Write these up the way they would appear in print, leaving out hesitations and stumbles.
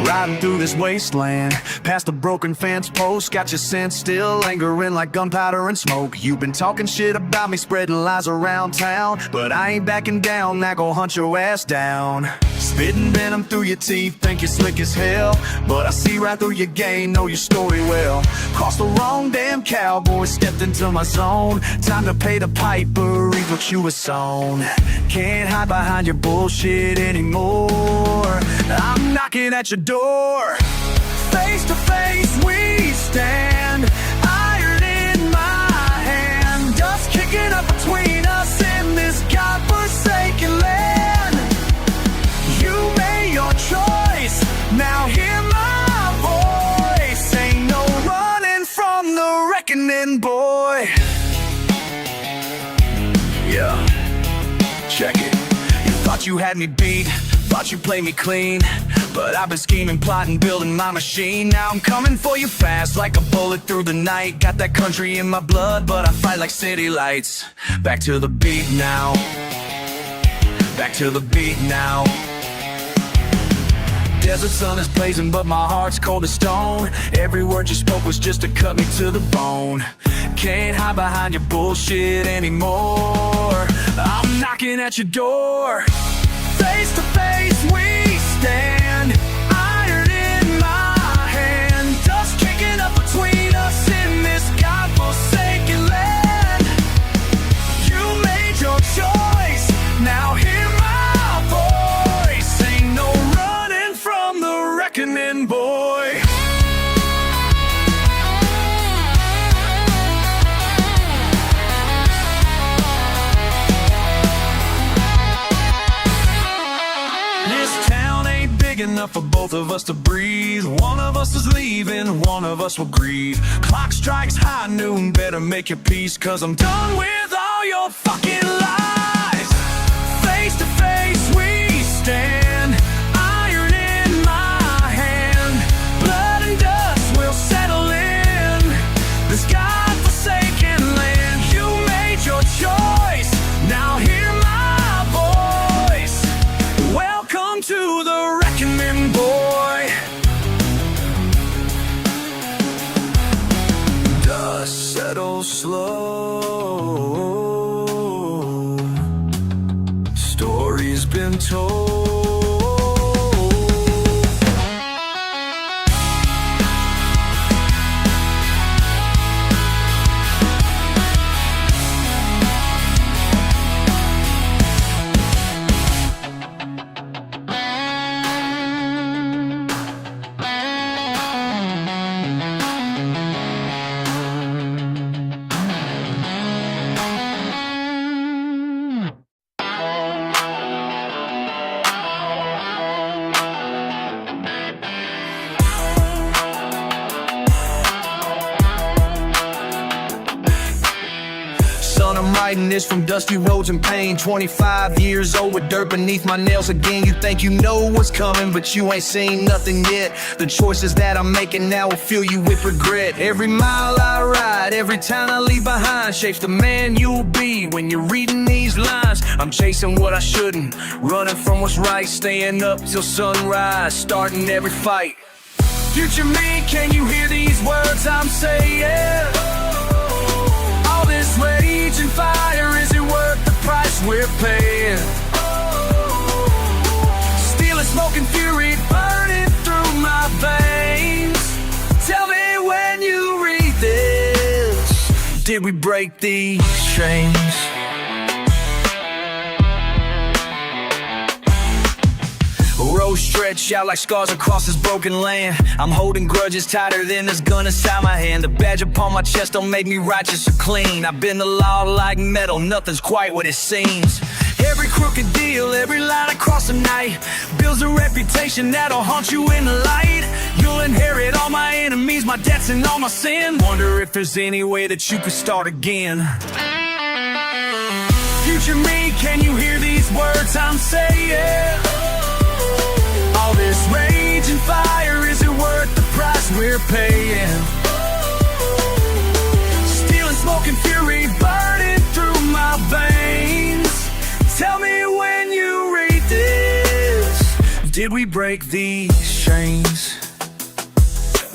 Riding through this wasteland, past the broken fence post, got your scent still lingering like gunpowder and smoke. You've been talking shit about me, spreading lies around town, but I ain't backing down, not gon' hunt your ass down. Spitting venom through your teeth, think you're slick as hell, but I see right through your game, know your story well. Crossed the wrong damn cowboy, stepped into my zone. Time to pay the piper, reap what you was sown. Can't hide behind your bullshit anymore. I'm knocking at your door. Face to face we stand, iron in my hand. Dust kicking up between us in this godforsaken land. You made your choice, now hear my voice. Ain't no running from the reckoning, boy. Yeah, check it. You thought you had me beat, thought you played me clean, but I've been scheming, plotting, building my machine. Now I'm coming for you fast like a bullet through the night. Got that country in my blood, but I fight like city lights. Back to the beat now, back to the beat now. Desert sun is blazing, but my heart's cold as stone. Every word you spoke was just to cut me to the bone. Can't hide behind your bullshit anymore. I'm knocking at your door. Face to face we stand, iron in my hand. Dust kicking up between us in this godforsaken land. You made your choice, now hear my voice. Ain't no running from the reckoning, boy. Enough for both of us to breathe. One of us is leaving, one of us will grieve. Clock strikes high noon, better make your peace, cause I'm done with all your fucking lies. Face to face we stand, iron in my hand. Blood and dust will settle in this godforsaken land. You made your choice, now hear my voice. Welcome to the reckoning, boy. Dust settles slow, story's been told. I'm writing this from dusty roads and pain. 25 years old with dirt beneath my nails again. You think you know what's coming, but you ain't seen nothing yet. The choices that I'm making now will fill you with regret. Every mile I ride, every town I leave behind, shapes the man you'll be when you're reading these lines. I'm chasing what I shouldn't, running from what's right, staying up till sunrise, starting every fight. Future me, can you hear these words I'm saying? All this rage and fire, is it worth the price we're paying? Steel and smoke and fury burning through my veins. Tell me when you read this, did we break these chains? Roads stretch out like scars across this broken land. I'm holding grudges tighter than this gun inside my hand. The badge upon my chest don't make me righteous or clean. I've been the law like metal, nothing's quite what it seems. Every crooked deal, every line across the night builds a reputation that'll haunt you in the light. You'll inherit all my enemies, my debts and all my sin. Wonder if there's any way that you could start again. Future me, can you hear these words I'm saying? All this rage and fire, is it worth the price we're paying? Steel and smoke and fury burning through my veins. Did we break these chains?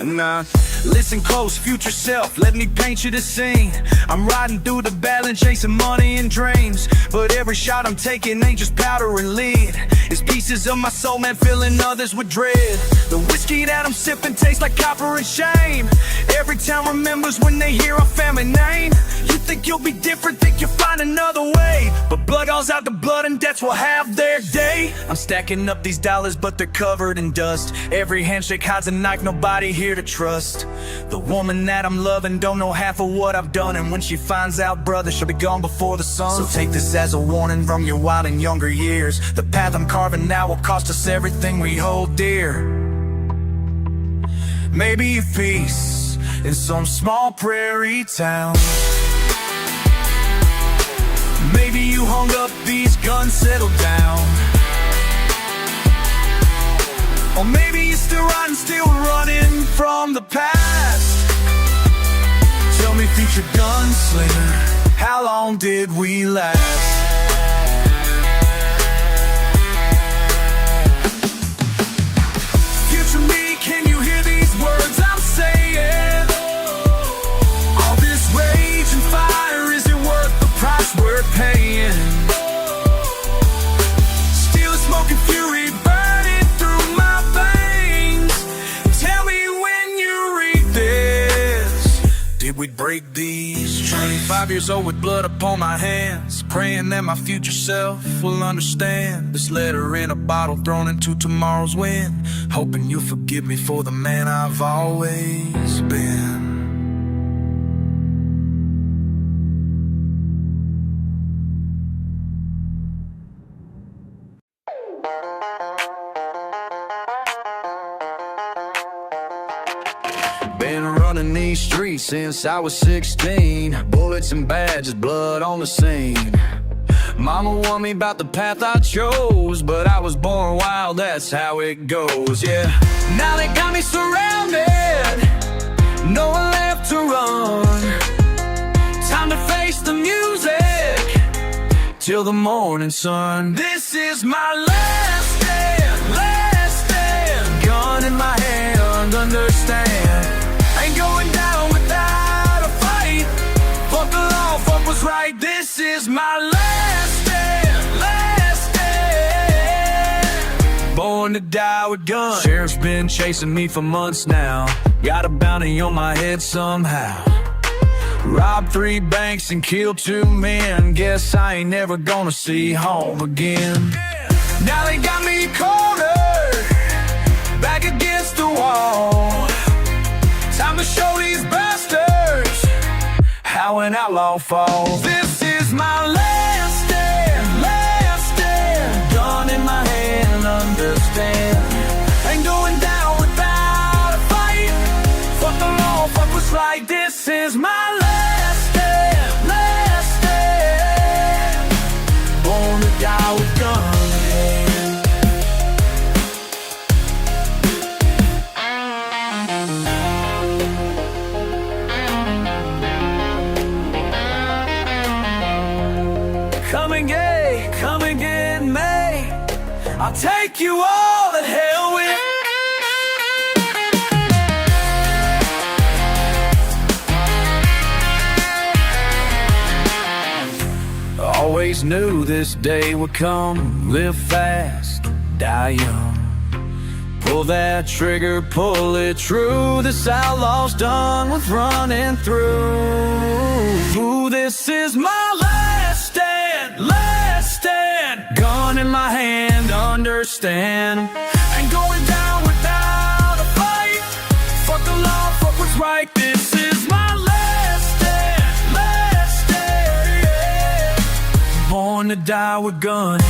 Nah. Listen close, future self, let me paint you the scene. I'm riding through the balance, chasing money and dreams. But every shot I'm taking ain't just powder and lead. It's pieces of my soul, man, filling others with dread. The whiskey that I'm sipping tastes like copper and shame. Every town remembers when they hear our family name. You think you'll be different, think you'll find another way. But blood calls out to blood and debts will have their day. I'm stacking up these dollars, but they're covered in dust. Every handshake hides a knife, nobody here to trust. The woman that I'm loving don't know half of what I've done. And when she finds out, brother, she'll be gone before the sun. So take this as a warning from your wild and younger years. The path I'm carving now will cost us everything we hold dear. Maybe a peace in some small prairie town. Maybe you hung up these guns, settled down. Or maybe you're still riding, still running from the past. Tell me, future gunslinger, how long did we last? Future me, can you hear these words I'm saying? All this rage and fire, is it worth the price we're paying? Still a smoking fury burning through my veins. Tell me when you read this, did we break these chains? 25 years old with blood upon my hands, praying that my future self will understand. This letter in a bottle thrown into tomorrow's wind, hoping you'll forgive me for the man I've always been. Been running these streets since I was 16. Bullets and badges, blood on the scene. Mama warned me about the path I chose, but I was born wild, that's how it goes, yeah. Now they got me surrounded, no one left to run. Time to face the music till the morning sun. This is my last stand, gun in my hand, understand. Ain't going down without a fight. Fuck the law, fuck what's right. This is my last stand. Born to die with guns. Sheriff's been chasing me for months now. Got a bounty on my head somehow. Robbed 3 banks and killed 2 men. Guess I ain't never gonna see home again. Now they got me cornered, back against the wall. Time to show these bastards how an outlaw falls. This is my last stand, gun in my hand, understand. Ain't going down without a fight. Fuck the law, fuck what's right. This is my last stand. Born to die with guns. Come again, May. I'll take you all to hell with. Always knew this day would come. Live fast, die young. Pull that trigger, pull it true. This outlaw's done with running through. Ooh, this is my last stand, gun in my hand, understand. Ain't going down without a fight. Fuck the law, fuck what's right. This is my last stand. Born to die with guns.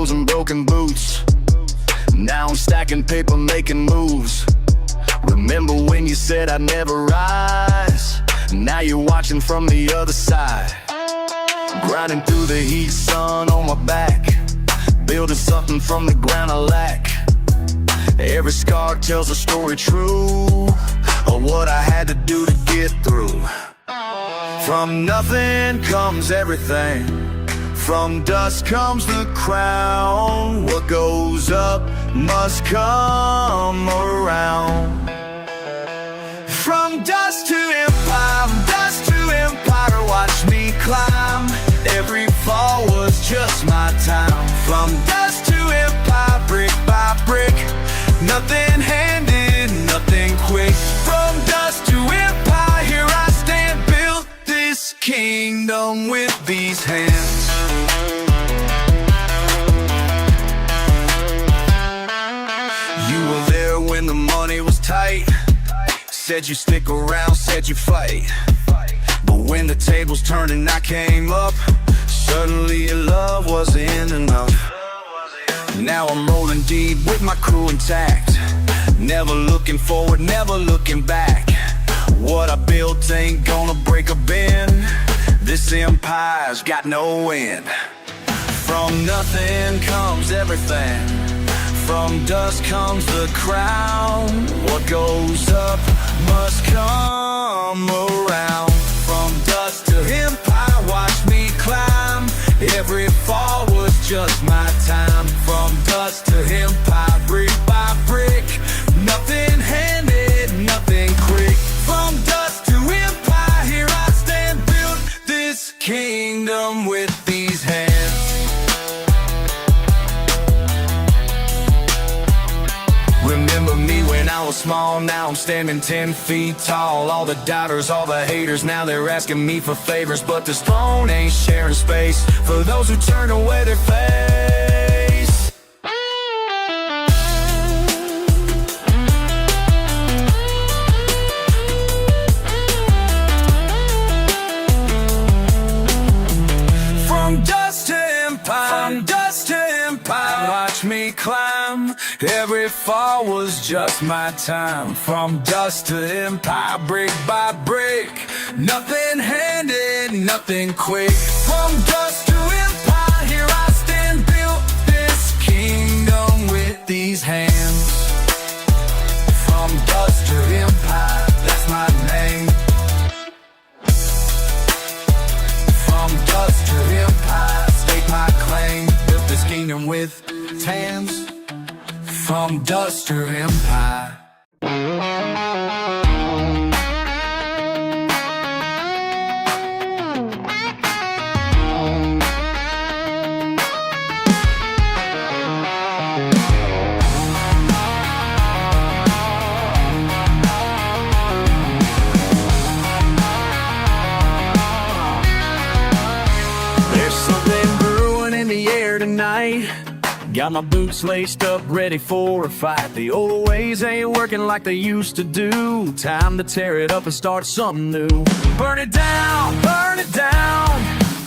clothes and broken boots. Now I'm stacking paper, making moves. Remember when you said I'd never rise? Now you're watching from the other side. Grinding through the heat, sun on my back, building something from the ground I lack. Every scar tells a story true of what I had to do to get through. From nothing comes everything. From dust comes the crown. What goes up must come around. From dust to empire, dust to empire, watch me climb. Every fall was just my time. From dust to empire, brick by brick, nothing handed, nothing quick. From dust to empire, here I stand, built this kingdom with these hands. You were there when the money was tight. Said you stick around, said you fight. But when the tables turned and I came up, suddenly your love wasn't enough. Now I'm rolling deep with my crew intact, never looking forward, never looking back. What I built ain't gonna break a bend. This empire's got no end. From nothing comes everything. From dust comes the crown. What goes up must come around. From dust to empire, watch me climb. Every fall was just my time. From dust to empire, brick by brick, nothing handed, nothing quick. From dust to empire, here I stand, built this kingdom with these hands. Remember me when I was small, now I'm standing 10 feet tall. All the doubters, all the haters, now they're asking me for favors. But this throne ain't sharing space for those who turn away their face. From dust to empire, from dust to empire, watch me climb. Every fall was just my time. From dust to empire, brick by brick, nothing handed, nothing quick. From dust to empire, here I stand, built this kingdom with these hands. From dust to empire, that's my name. From dust to empire, stake my claim, built this kingdom with hands. From dust to empire. There's something brewing in the air tonight. Got my boots laced up, ready for a fight. The old ways ain't working like they used to do. Time to tear it up and start something new. Burn it down,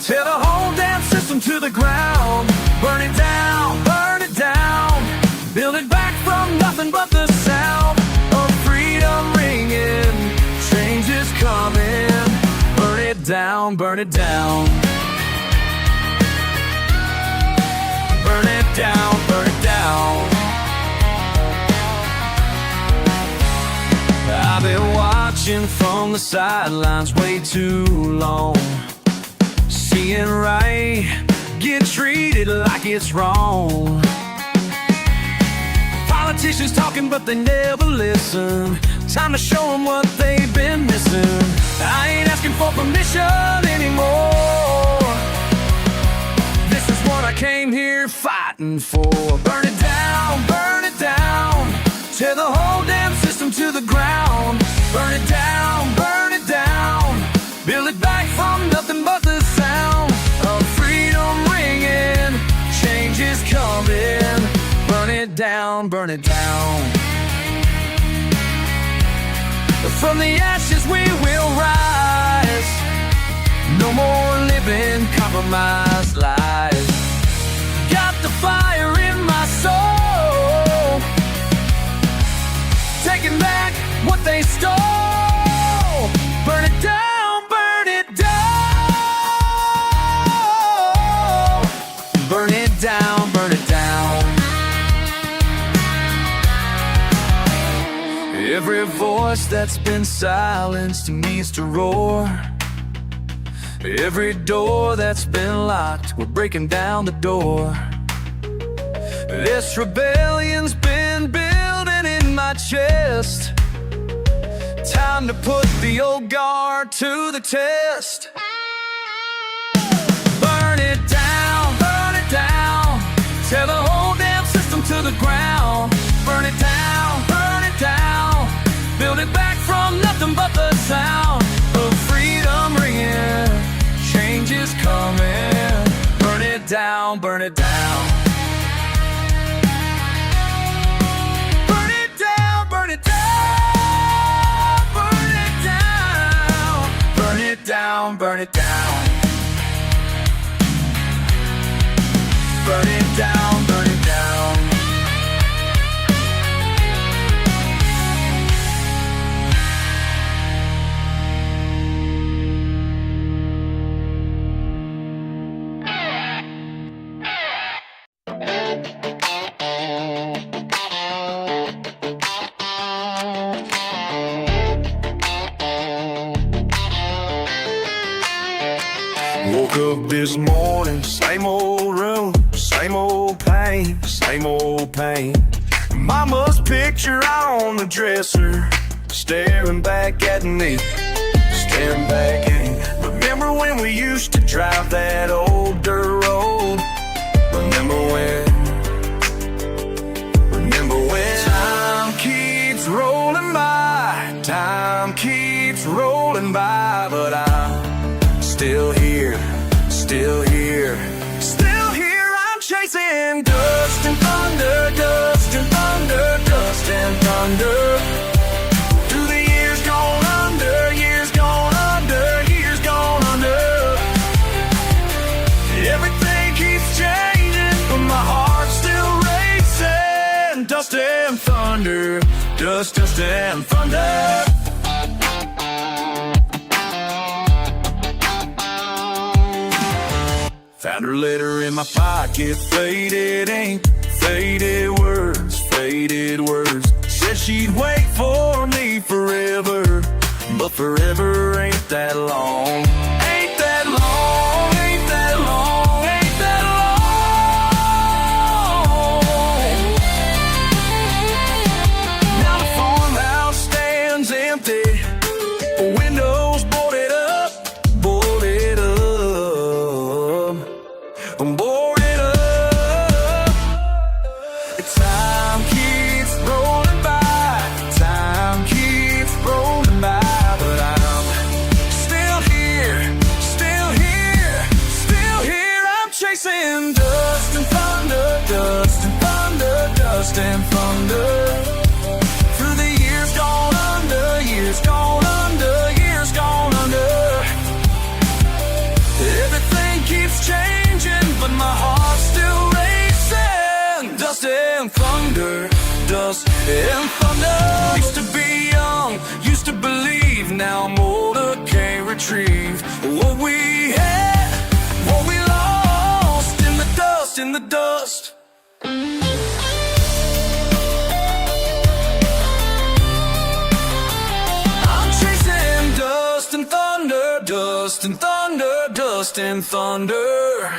tear the whole damn system to the ground. Burn it down, build it back from nothing but the sound of freedom ringing. Change is coming. Burn it down, burn it down. Burn it down, burn it down. I've been watching from the sidelines way too long. Seeing right get treated like it's wrong. Politicians talking but they never listen. Time to show them what they've been missing. I ain't asking for permission anymore. This is what I came here fighting for. Burn it down, tear the whole damn system to the ground. Burn it down, build it back from nothing but the sound of freedom ringing. Change is coming. Burn it down, burn it down. From the ashes we will rise. No more living compromised lives. Got the fire stole. Burn it down, burn it down. Burn it down, burn it down. Every voice that's been silenced needs to roar. Every door that's been locked, we're breaking down the door. This rebellion's been building in my chest. Time to put the old guard to the test. Burn it down, tear the whole damn system to the ground. Burn it down, build it back from nothing but the sound of freedom ringing. Change is coming. Burn it down, burn it down. Burn it down, burn it down. Burn it down. Burn it down, burn it down. Burn it down, burn it down. Woke up this morning, same old room, same old pain, same old pain. Mama's picture on the dresser, staring back at me, staring back at me. Remember when we used to drive that old dirt road? Remember when? Remember when? Time keeps rolling by, time keeps rolling by, but I'm still here, still here, still here. I'm chasing dust and thunder, dust and thunder, dust and thunder. Through the years gone under, years gone under, years gone under. Everything keeps changing, but my heart's still racing. Dust and thunder, dust, dust and thunder. Found her letter in my pocket, faded ink, faded words, faded words. Said she'd wait for me forever, but forever ain't that long. Ain't that long, ain't that long, ain't that long. Now the farmhouse stands empty, windows boarded up, boarded up. I'm boarded up. Time keeps rolling by, time keeps rolling by, but I'm still here, still here, still here. I'm chasing dust and thunder, dust and thunder, dust and thunder. Through the years gone under, years gone under, years gone under. Everything keeps changing, but my heart's still racing. Dust and thunder, dust and thunder. Used to be young, used to believe. Now I'm older, can't retrieve what we had, what we lost in the dust, in the dust. I'm chasing dust and thunder, dust and thunder, dust and thunder.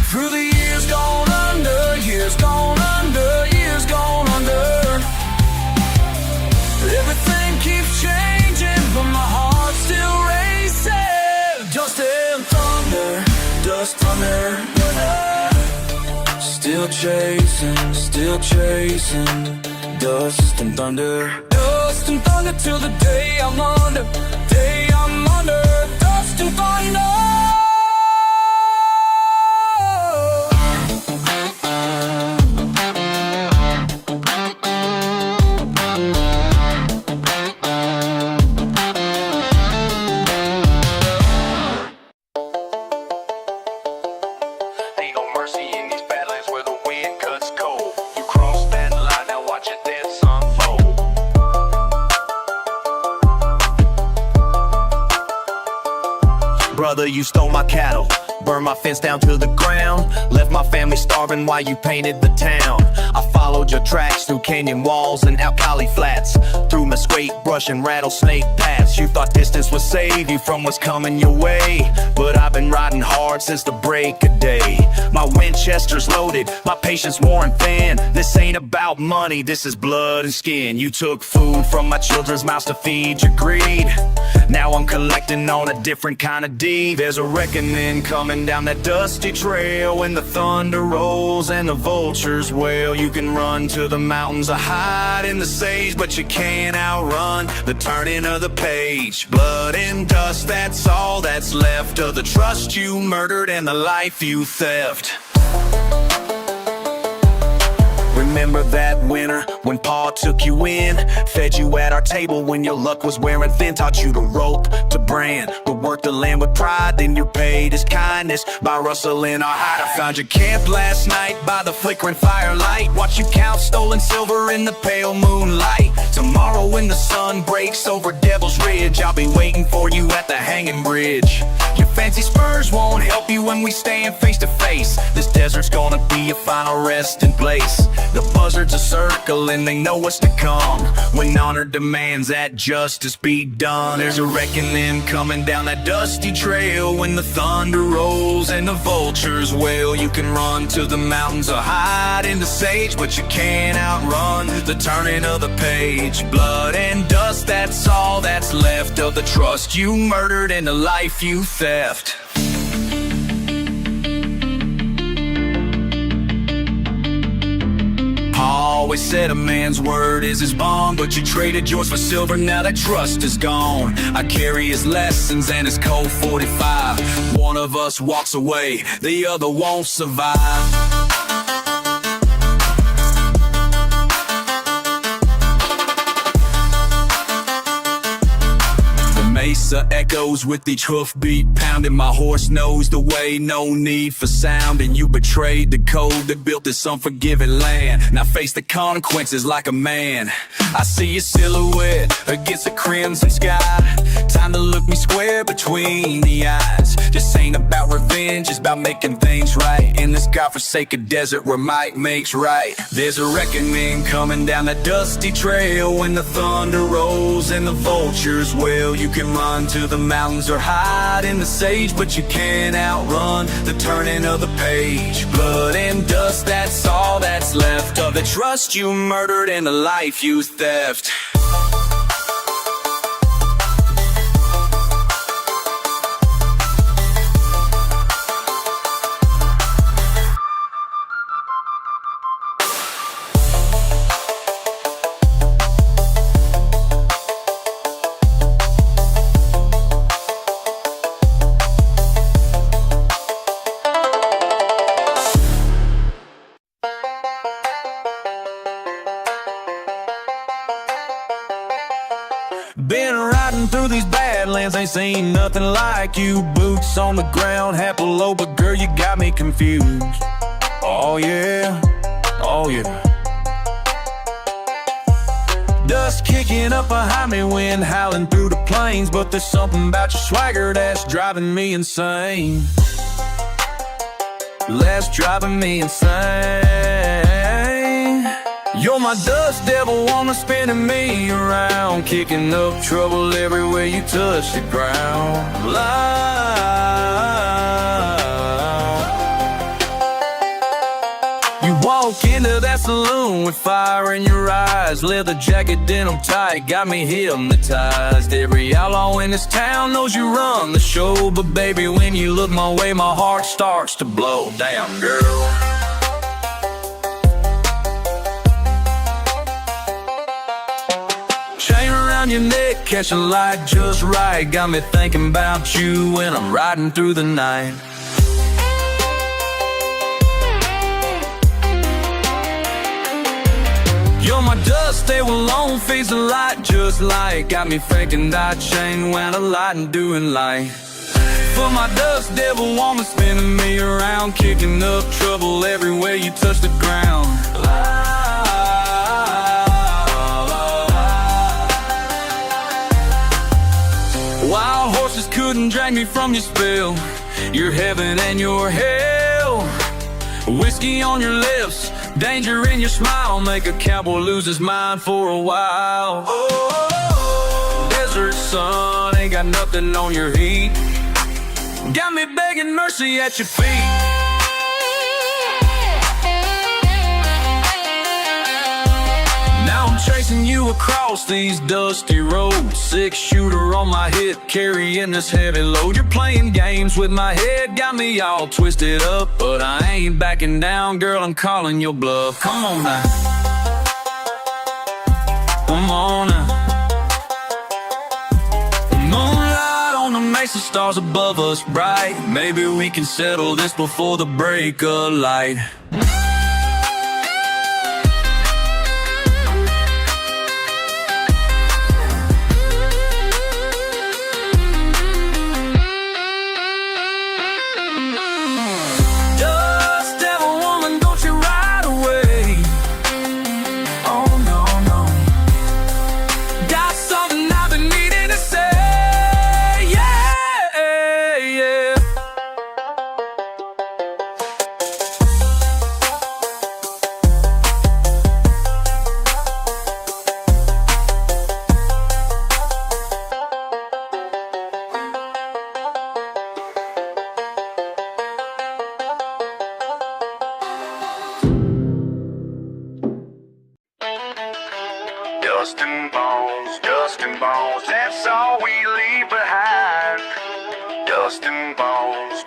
Through the years gone under, years gone under, years gone under. Everything keeps changing, but my heart's still racing. Dust and thunder, dust, thunder, thunder. Still chasing, dust and thunder. Dust and thunder till the day I'm under, day I'm under. Dust and thunder. Brother, you stole my cattle, burned my fence down to the ground, left my family starving while you painted the town. I followed your tracks through canyon walls and alkali flats, through mesquite brush and rattlesnake paths. You thought distance would save you from what's coming your way, but I've been riding hard since the break of day. My Winchester's loaded, my patience worn thin. This ain't about money, this is blood and skin. You took food from my children's mouths to feed your greed. Now I'm collecting on a different kind of deed. There's a reckoning coming down that dusty trail, when the thunder rolls and the vultures wail. You can run to the mountains or hide in the sage, but you can't outrun the turning of the page. Blood and dust, that's all that's left of the trust you murdered and the life you theft. Remember that winter when Pa took you in, fed you at our table when your luck was wearing thin, taught you to rope, to brand, but work the land with pride. Then you paid his kindness by rustling our hide. I found your camp last night by the flickering firelight, watch you count stolen silver in the pale moonlight. Tomorrow when the sun breaks over Devil's Ridge, I'll be waiting for you at the hanging bridge. Your fancy spurs won't help you when we stand face to face. This desert's gonna be your final resting place. The buzzards are circling, they know what's to come. When honor demands that justice be done, there's a reckoning coming down that dusty trail, when the thunder rolls and the vultures wail. You can run to the mountains or hide in the sage, but you can't outrun the turning of the page. Blood and dust, that's all that's left of the trust you murdered and the life you theft. Always said a man's word is his bond, but you traded yours for silver, now that trust is gone. I carry his lessons and his cold 45. One of us walks away, the other won't survive. Mesa echoes with each hoofbeat, pounding. My horse knows the way, no need for sound. And you betrayed the code that built this unforgiving land. Now face the consequences like a man. I see your silhouette against the crimson sky. Time to look me square between the eyes. This ain't about revenge, it's about making things right. In this godforsaken desert where might makes right. There's a reckoning coming down that dusty trail, when the thunder rolls and the vultures wail. You can run to the mountains or hide in the sage, but you can't outrun the turning of the page. Blood and dust, that's all that's left of the trust you murdered and the life you theft. Been riding through these badlands, ain't seen nothing like you. Boots on the ground, half below, but girl, you got me confused. Oh yeah, oh yeah. Dust kicking up behind me, wind howling through the plains, but there's something about your swagger that's driving me insane. That's driving me insane. You're my dust devil, wanna spinning me around, kicking up trouble everywhere you touch the ground. You walk into that saloon with fire in your eyes, leather jacket, denim tight, got me hypnotized. Every outlaw in this town knows you run the show, but baby, when you look my way, my heart starts to blow. Damn, girl. Chain around your neck, catching light just right, got me thinking about you when I'm riding through the night. You're my dust, they will long face the light just like, got me thinking that chain when I light and doing light. For my dust devil woman spinning me around, kicking up trouble everywhere you touch the ground. Wild horses couldn't drag me from your spell. You're heaven and you're hell. Whiskey on your lips, danger in your smile, make a cowboy lose his mind for a while. Oh, desert sun ain't got nothing on your heat. Got me begging mercy at your feet. Now I'm chasing you across these dusty roads. 6-shooter on my hip, carrying this heavy load. You're playing games with my head, got me all twisted up. But I ain't backing down, girl, I'm calling your bluff. Come on now. Come on now. Moonlight on the mesa, stars above us bright. Maybe we can settle this before the break of light. Dust and bones, that's all we leave behind. Dust and bones,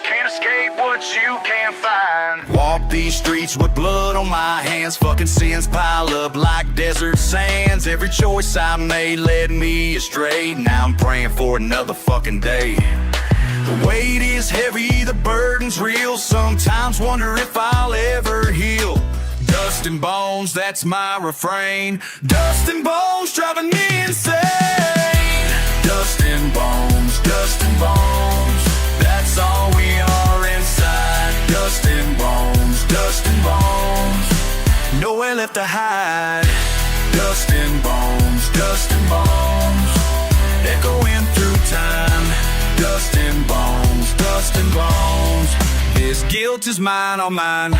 can't escape what you can't find. Walk these streets with blood on my hands, fucking sins pile up like desert sands. Every choice I made led me astray, now I'm praying for another fucking day. The weight is heavy, the burden's real, sometimes wonder if I'll ever heal. Dust and bones, that's my refrain. Dust and bones driving me insane. Dust and bones, that's all we are inside. Dust and bones, nowhere left to hide. Dust and bones, echoing through time. Dust and bones, this guilt is mine, all mine.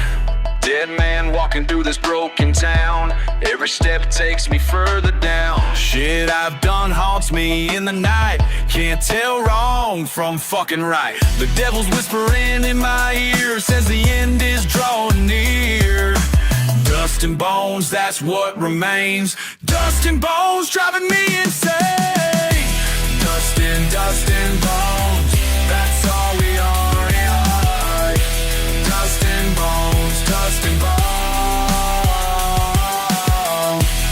Dead man walking through this broken town. Every step takes me further down. Shit I've done haunts me in the night. Can't tell wrong from fucking right. The devil's whispering in my ear, says the end is drawing near. Dust and bones, that's what remains. Dust and bones driving me insane. Dust and bones, that's all we are in life. Dust and bones, dust and bones.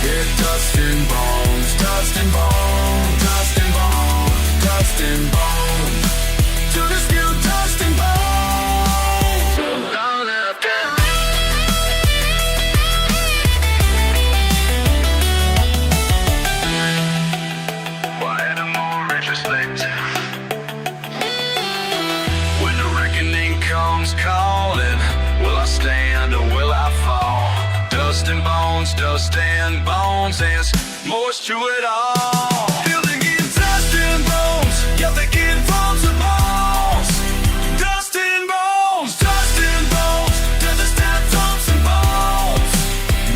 Yeah, dust and bones, dust and bones, dust and bones, dust and bones. To this new dust and bones. Why the more retrospect? When the reckoning comes calling, will I stand or will I fall? Dust and bones, there's more to it all. Feel the getting dust and bones, yeah, they get bones and bones. Dust and bones, there's a snap, bones and bones.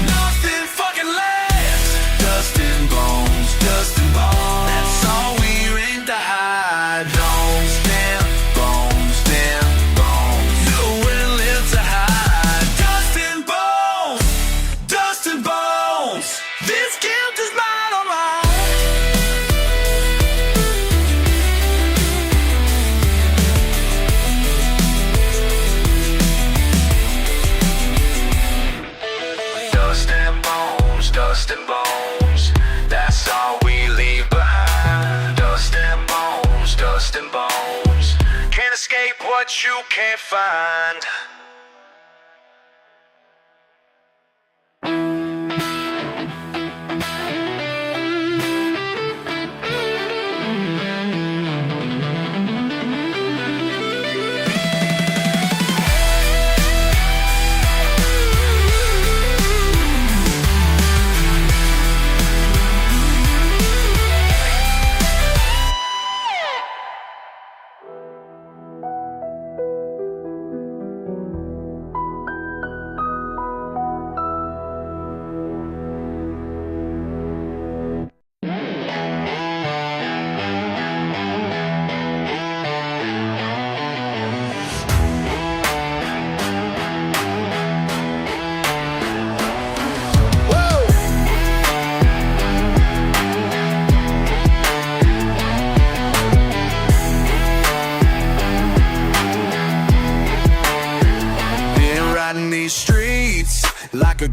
Nothing fucking lasts. Dust and bones, that's all we're in to hide. Bones, damn bones, nowhere left to hide. Dust and bones, this guilt is mine on mine. Dust and bones, that's all we leave behind. Dust and bones, can't escape what you can't find.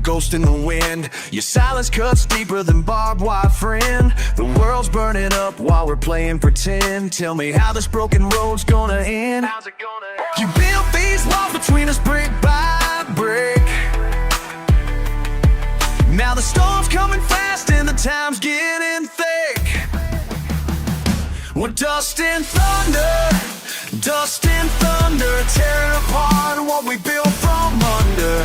ghost in the wind. Your silence cuts deeper than barbed wire, friend. The world's burning up while we're playing pretend. Tell me how this broken road's gonna end. How's it gonna end? You built these walls between us brick by brick. Now the storm's coming fast and the time's getting thick. We're dust and thunder, tearing apart what we built from under.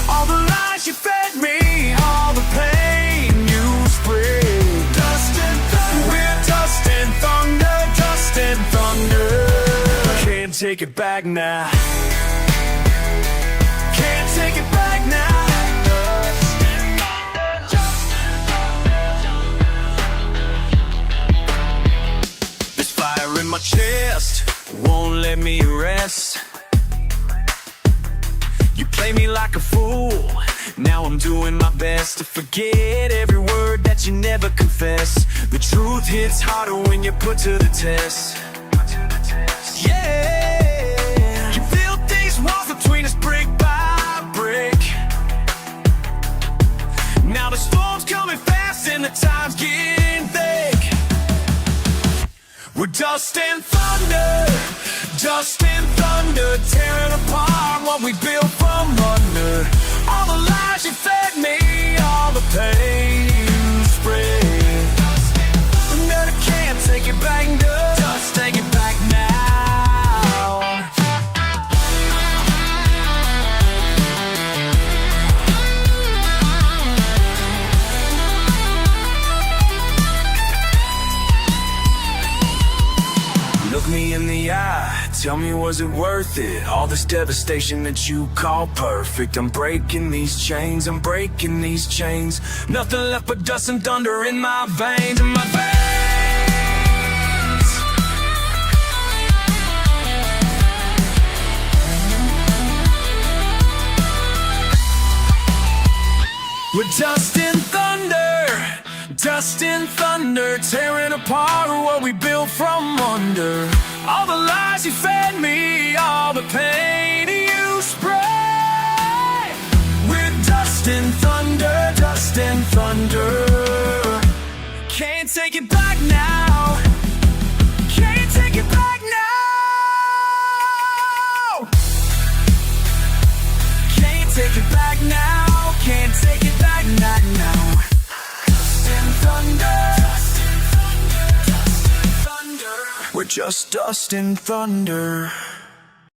All the lies you fed me, all the pain you spread. Dust and thunder, we're dust and thunder. Can't take it back now. Can't take it back now. There's fire in my chest, won't let me rest. You play me like a fool, now I'm doing my best to forget every word that you never confess. The truth hits harder when you're put to the test. Yeah, you built these walls between us brick by brick. Now the storm's coming fast and the time's getting thick. We're dust and thunder, tearing apart what we built from under. All the lies you fed me, all the pain you spread. But I can't take it back, no. Just take it back now. Look me in the eye, tell me, was it worth it? All this devastation that you call perfect. I'm breaking these chains, I'm breaking these chains. Nothing left but dust and thunder in my veins, in my veins. We're dust and thunder, tearing apart what we built from under. All the lies you fed me, all the pain you spread. We're dust and thunder. Can't take it back now. Can't take it back now. Can't take it back now. Can't take it back now. We're just dust and thunder.